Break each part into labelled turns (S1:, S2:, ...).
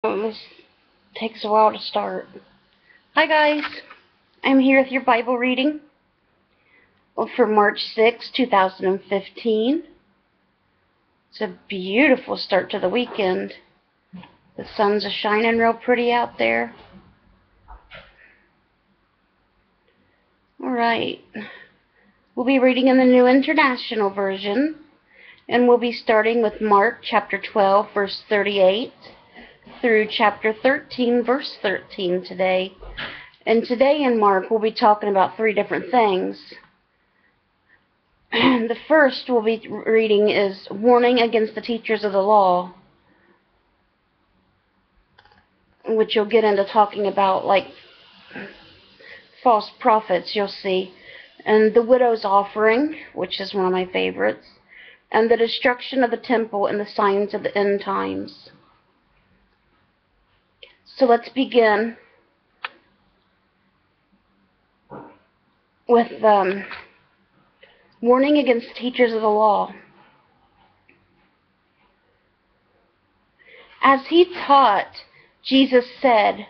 S1: This takes a while to start. Hi guys, I'm here with your Bible reading for March 6, 2015. It's a beautiful start to the weekend. The sun's shining real pretty out there. Alright, we'll be reading in the New International Version, and we'll be starting with Mark chapter 12, verse 38. Through chapter 13, verse 13 today. And today in Mark, we'll be talking about three different things. The first we'll be reading is warning against the teachers of the law, which you'll get into talking about, like false prophets, you'll see. And the widow's offering, which is one of my favorites. And the destruction of the temple and the signs of the end times. So let's begin with warning against teachers of the law. As he taught, Jesus said,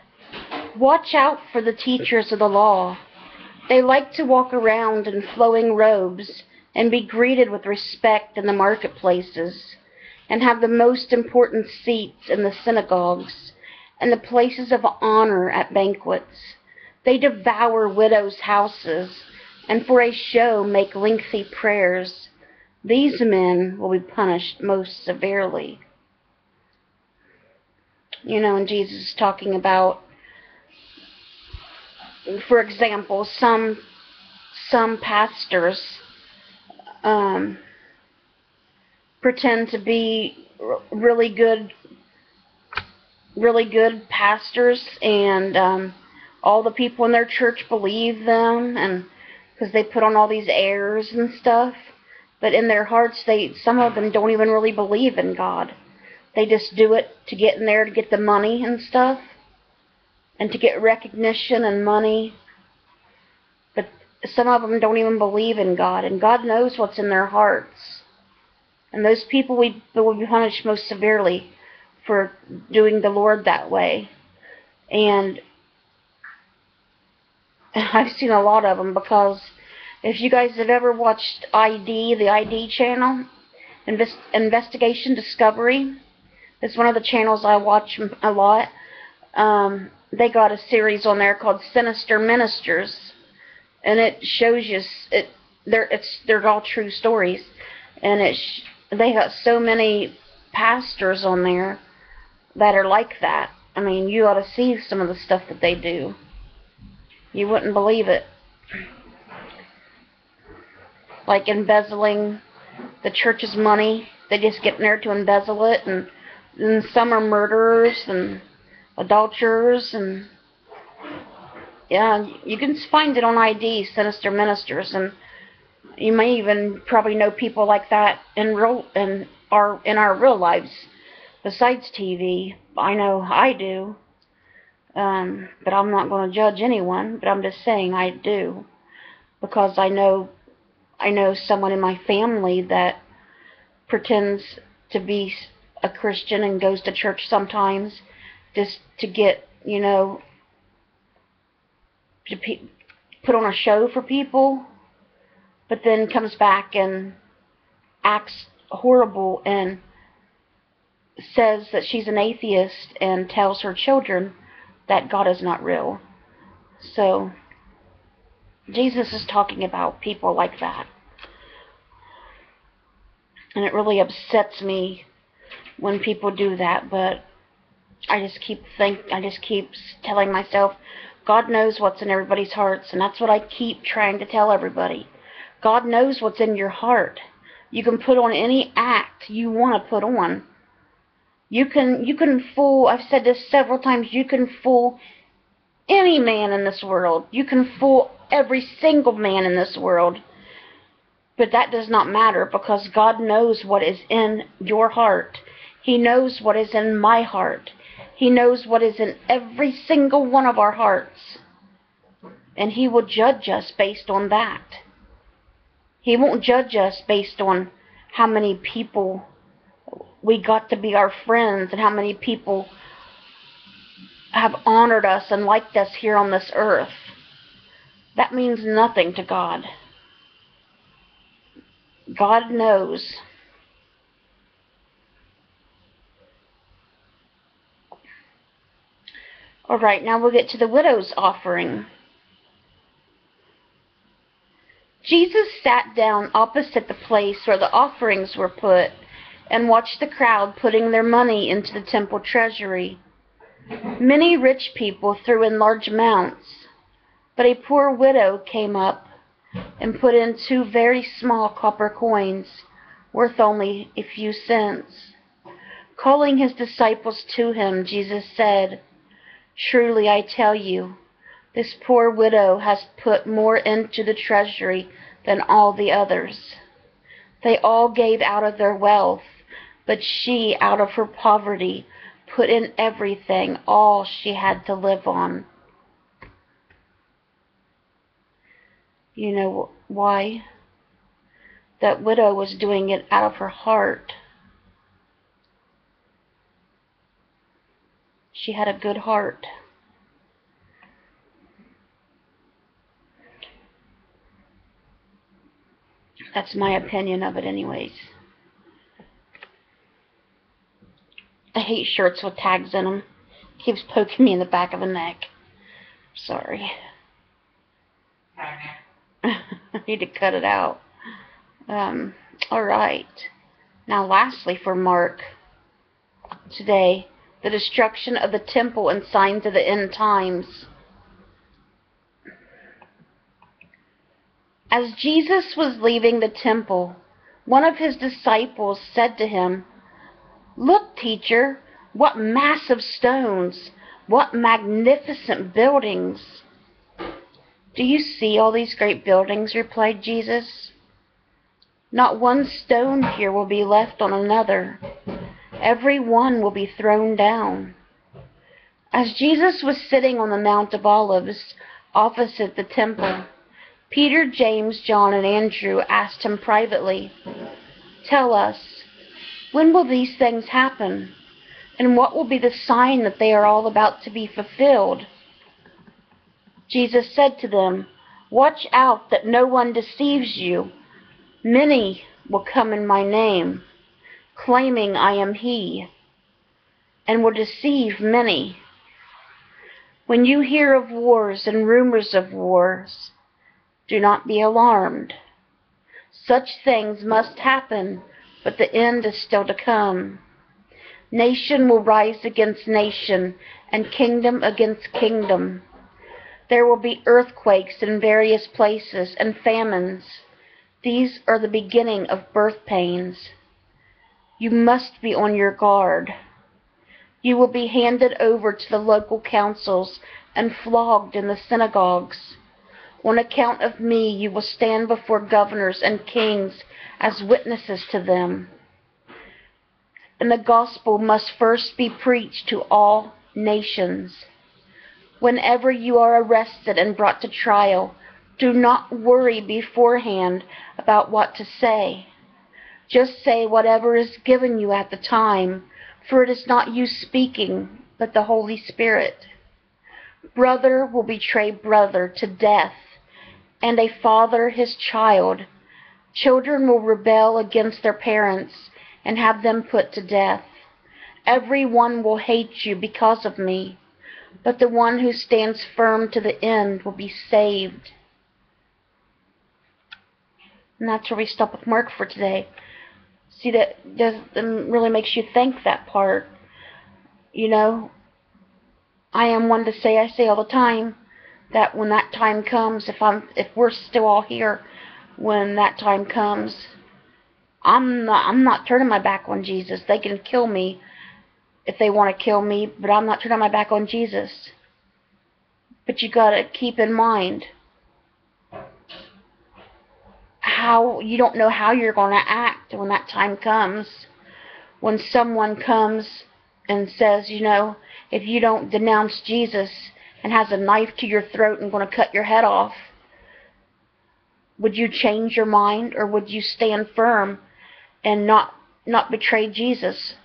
S1: "Watch out for the teachers of the law. They like to walk around in flowing robes and be greeted with respect in the marketplaces, and have the most important seats in the synagogues and the places of honor at banquets. They devour widows' houses, and for a show make lengthy prayers. These men will be punished most severely." And Jesus is talking about, for example, some pastors pretend to be really good pastors, and all the people in their church believe them, and because they put on all these airs and stuff, but in their hearts, some of them don't even really believe in God. They just do it to get in there, to get the money and stuff, and to get recognition and money. But some of them don't even believe in God, and God knows what's in their hearts. And those people will be punished most severely for doing the Lord that way. And I've seen a lot of them, because if you guys have ever watched the ID channel, Investigation Discovery, it's one of the channels I watch a lot. They got a series on there called Sinister Ministers, and it shows you they're all true stories, and they got so many pastors on there that are like that. I mean, you ought to see some of the stuff that they do. You wouldn't believe it. Like embezzling the church's money. They just get in there to embezzle it, and some are murderers and adulterers, and yeah, you can find it on ID, Sinister Ministers, and you may even probably know people like that in our real lives. Besides TV, I know I do, but I'm not going to judge anyone, but I'm just saying I do, because I know someone in my family that pretends to be a Christian and goes to church sometimes just to get, to put on a show for people, but then comes back and acts horrible and says that she's an atheist and tells her children that God is not real. So Jesus is talking about people like that. And it really upsets me when people do that, but I just keep telling myself, God knows what's in everybody's hearts, and that's what I keep trying to tell everybody. God knows what's in your heart. You can put on any act you want to put on. You can fool, I've said this several times, you can fool any man in this world. You can fool every single man in this world. But that does not matter, because God knows what is in your heart. He knows what is in my heart. He knows what is in every single one of our hearts. And He will judge us based on that. He won't judge us based on how many people we got to be our friends and how many people have honored us and liked us here on this earth. That means nothing to God. God knows. All right, now we'll get to the widow's offering. Jesus sat down opposite the place where the offerings were put and watched the crowd putting their money into the temple treasury. Many rich people threw in large amounts, but a poor widow came up and put in 2 very small copper coins, worth only a few cents. Calling his disciples to him, Jesus said, "Truly I tell you, this poor widow has put more into the treasury than all the others. They all gave out of their wealth, but she, out of her poverty, put in everything, all she had to live on." You know why? That widow was doing it out of her heart. She had a good heart. That's my opinion of it anyways. I hate shirts with tags in them. Keeps poking me in the back of the neck. Sorry. I need to cut it out. Alright. Now lastly for Mark today, the destruction of the temple and signs of the end times. As Jesus was leaving the temple, one of his disciples said to him, "Look, teacher, what massive stones, what magnificent buildings." "Do you see all these great buildings?" replied Jesus. "Not one stone here will be left on another. Every one will be thrown down." As Jesus was sitting on the Mount of Olives opposite the temple, Peter, James, John, and Andrew asked him privately, "Tell us, when will these things happen? And what will be the sign that they are all about to be fulfilled?" Jesus said to them, "Watch out that no one deceives you. Many will come in my name, claiming I am he, and will deceive many. When you hear of wars and rumors of wars, do not be alarmed. Such things must happen, but the end is still to come. Nation will rise against nation, and kingdom against kingdom. There will be earthquakes in various places and famines. These are the beginning of birth pains. You must be on your guard. You will be handed over to the local councils and flogged in the synagogues. On account of me, you will stand before governors and kings as witnesses to them. And the gospel must first be preached to all nations. Whenever you are arrested and brought to trial, do not worry beforehand about what to say. Just say whatever is given you at the time, for it is not you speaking, but the Holy Spirit. Brother will betray brother to death, and a father his child. Children will rebel against their parents and have them put to death. Everyone will hate you because of me, but the one who stands firm to the end will be saved." And that's where we stop with Mark for today. See, that really makes you think, that part. You know, I am one to say, I say all the time, that when that time comes, if we're still all here when that time comes, I'm not turning my back on Jesus. They can kill me if they want to kill me, but I'm not turning my back on Jesus. But you got to keep in mind how you don't know how you're going to act when that time comes. When someone comes and says, you know, if you don't denounce Jesus, and has a knife to your throat and going to cut your head off, would you change your mind, or would you stand firm and not betray Jesus?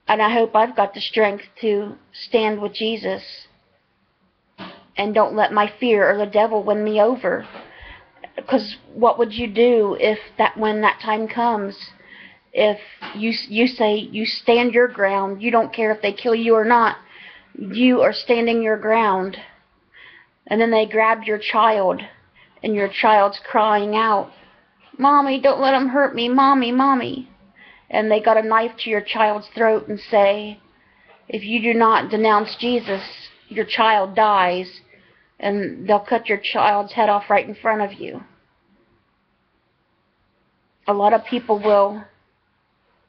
S1: And I hope I've got the strength to stand with Jesus and don't let my fear or the devil win me over. Because what would you do if when that time comes, if you say you stand your ground, you don't care if they kill you or not, you are standing your ground, and then they grab your child, and your child's crying out, "Mommy, don't let them hurt me, Mommy, Mommy." And they got a knife to your child's throat and say, if you do not denounce Jesus, your child dies, and they'll cut your child's head off right in front of you. A lot of people will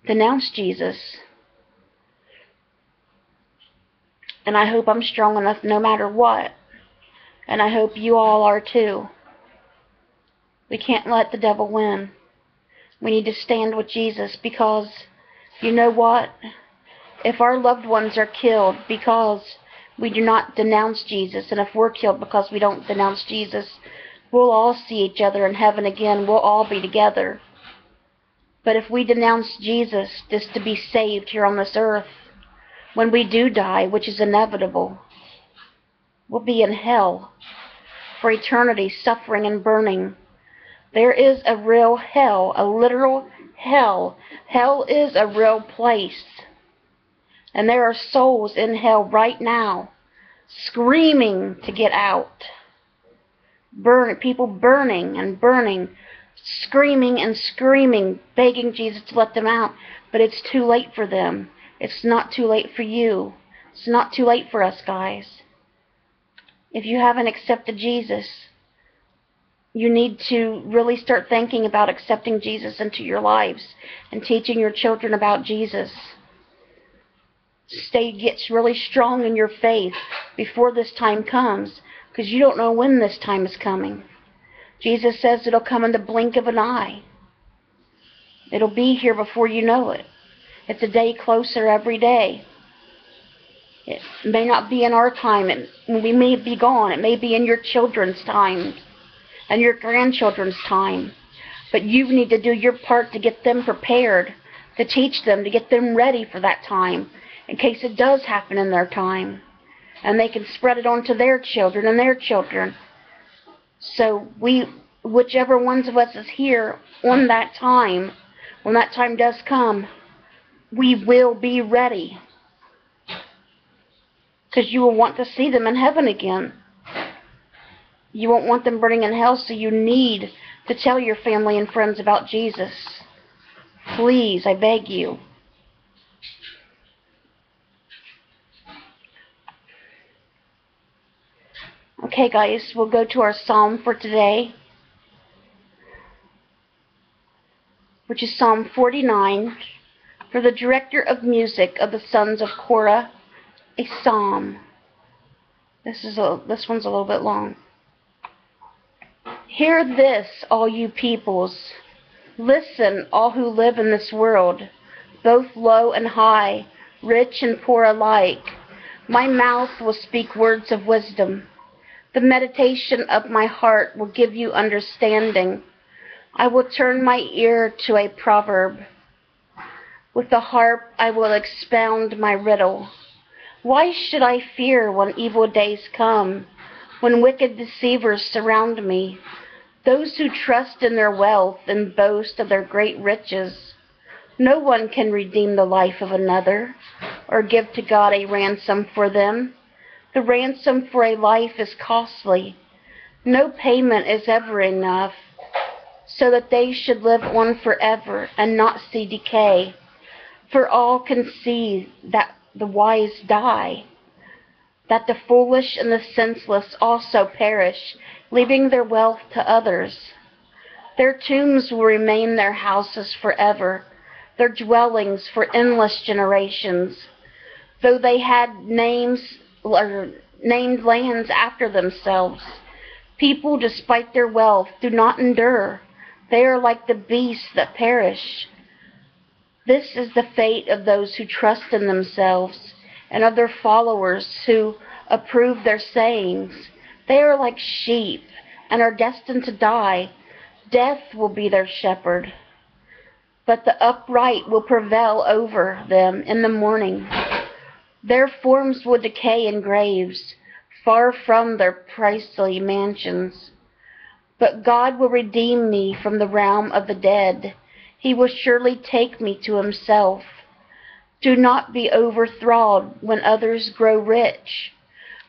S1: denounce Jesus. And I hope I'm strong enough no matter what. And I hope you all are too. We can't let the devil win. We need to stand with Jesus, because you know what? If our loved ones are killed because we do not denounce Jesus, and if we're killed because we don't denounce Jesus, we'll all see each other in heaven again. We'll all be together. But if we denounce Jesus just to be saved here on this earth, when we do die, which is inevitable, we'll be in hell for eternity, suffering and burning. There is a real hell, a literal hell. Hell is a real place. And there are souls in hell right now, screaming to get out. People burning and burning, screaming and screaming, begging Jesus to let them out. But it's too late for them. It's not too late for you. It's not too late for us, guys. If you haven't accepted Jesus, you need to really start thinking about accepting Jesus into your lives and teaching your children about Jesus. Get really strong in your faith before this time comes, because you don't know when this time is coming. Jesus says it'll come in the blink of an eye. It'll be here before you know it. It's a day closer every day. It may not be in our time. We may be gone. It may be in your children's time and your grandchildren's time. But you need to do your part to get them prepared, to teach them, to get them ready for that time, in case it does happen in their time. And they can spread it on to their children and their children. So whichever ones of us is here on that time, when that time does come, we will be ready. Because you will want to see them in heaven again. You won't want them burning in hell, so you need to tell your family and friends about Jesus. Please, I beg you. Okay, guys, we'll go to our psalm for today, which is Psalm 49, for the director of music of the sons of Korah, a psalm. This one's a little bit long. Hear this, all you peoples. Listen, all who live in this world, both low and high, rich and poor alike. My mouth will speak words of wisdom. The meditation of my heart will give you understanding. I will turn my ear to a proverb. With the harp I will expound my riddle. Why should I fear when evil days come, when wicked deceivers surround me, those who trust in their wealth and boast of their great riches? No one can redeem the life of another, or give to God a ransom for them. The ransom for a life is costly. No payment is ever enough, so that they should live on forever and not see decay. For all can see that the wise die, that the foolish and the senseless also perish, leaving their wealth to others. Their tombs will remain their houses forever, their dwellings for endless generations. Though they had named lands after themselves, people, despite their wealth, do not endure. They are like the beasts that perish. This is the fate of those who trust in themselves, and of their followers who approve their sayings. They are like sheep, and are destined to die. Death will be their shepherd. but the upright will prevail over them in the morning. Their forms will decay in graves, far from their princely mansions. But God will redeem me from the realm of the dead. He will surely take me to himself. Do not be overthrown when others grow rich,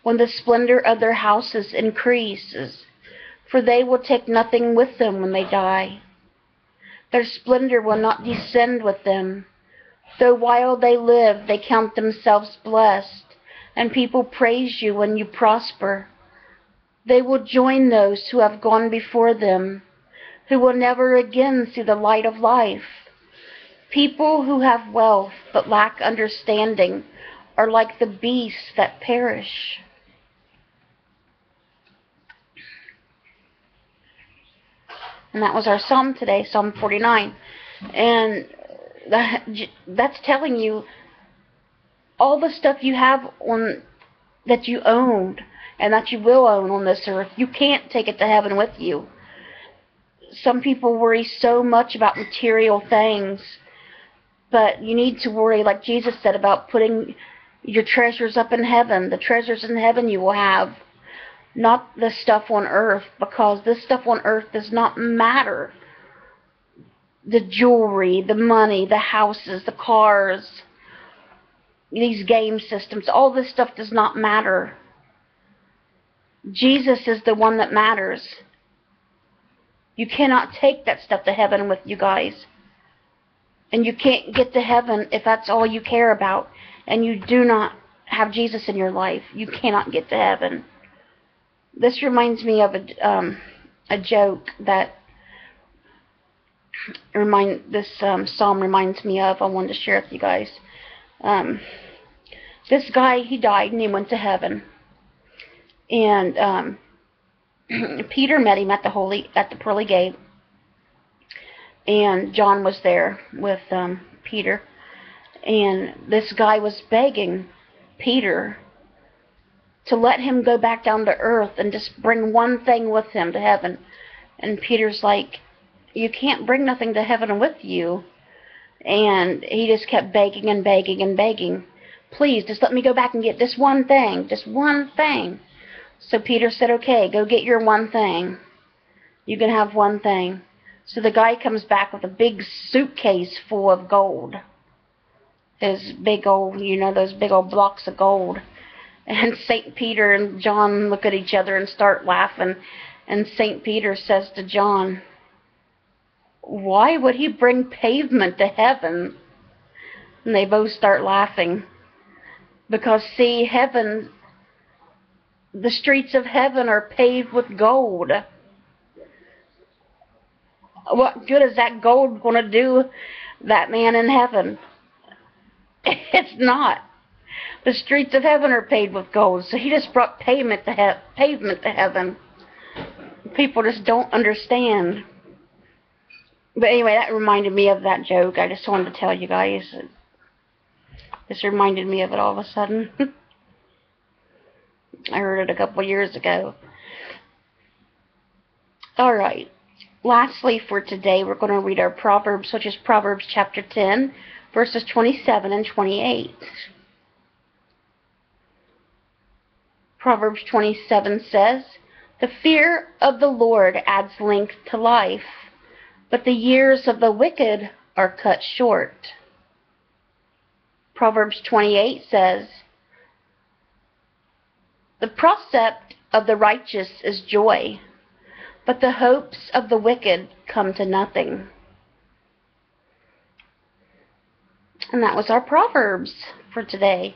S1: when the splendor of their houses increases, for they will take nothing with them when they die. Their splendor will not descend with them. Though while they live, they count themselves blessed, and people praise you when you prosper. They will join those who have gone before them, who will never again see the light of life. People who have wealth but lack understanding are like the beasts that perish. And that was our psalm today, Psalm 49. And that's telling you all the stuff you have on that you owned and that you will own on this earth. You can't take it to heaven with you. Some people worry so much about material things, but you need to worry, like Jesus said, about putting your treasures up in heaven. The treasures in heaven you will have, not the stuff on earth, because this stuff on earth does not matter. The jewelry, the money, the houses, the cars, these game systems, all this stuff does not matter. Jesus is the one that matters. You cannot take that stuff to heaven with you guys. And you can't get to heaven if that's all you care about and you do not have Jesus in your life. You cannot get to heaven. This reminds me of a joke that this psalm reminds me of. I wanted to share with you guys. This guy, he died and he went to heaven. And Peter met him at the pearly gate. And John was there with Peter. And this guy was begging Peter to let him go back down to earth and just bring one thing with him to heaven. And Peter's like, you can't bring nothing to heaven with you. And he just kept begging and begging and begging. Please, just let me go back and get this one thing. Just one thing. So Peter said, okay, go get your one thing. You can have one thing. So the guy comes back with a big suitcase full of gold. His big old, those big old blocks of gold. And St. Peter and John look at each other and start laughing. And St. Peter says to John, why would he bring pavement to heaven? And they both start laughing. Because, see, heaven, the streets of heaven are paved with gold. What good is that gold going to do that man in heaven? It's not. The streets of heaven are paved with gold. So he just brought pavement to heaven. People just don't understand. But anyway, that reminded me of that joke. I just wanted to tell you guys. This reminded me of it all of a sudden. I heard it a couple years ago. Alright. Lastly for today, we're going to read our Proverbs, which is Proverbs chapter 10, verses 27 and 28. Proverbs 27 says, the fear of the Lord adds length to life, but the years of the wicked are cut short. Proverbs 28 says, the precept of the righteous is joy, but the hopes of the wicked come to nothing. And that was our Proverbs for today.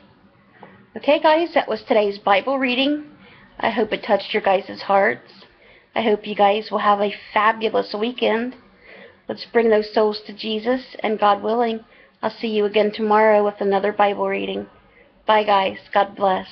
S1: Okay, guys, that was today's Bible reading. I hope it touched your guys' hearts. I hope you guys will have a fabulous weekend. Let's bring those souls to Jesus, and God willing, I'll see you again tomorrow with another Bible reading. Bye, guys. God bless.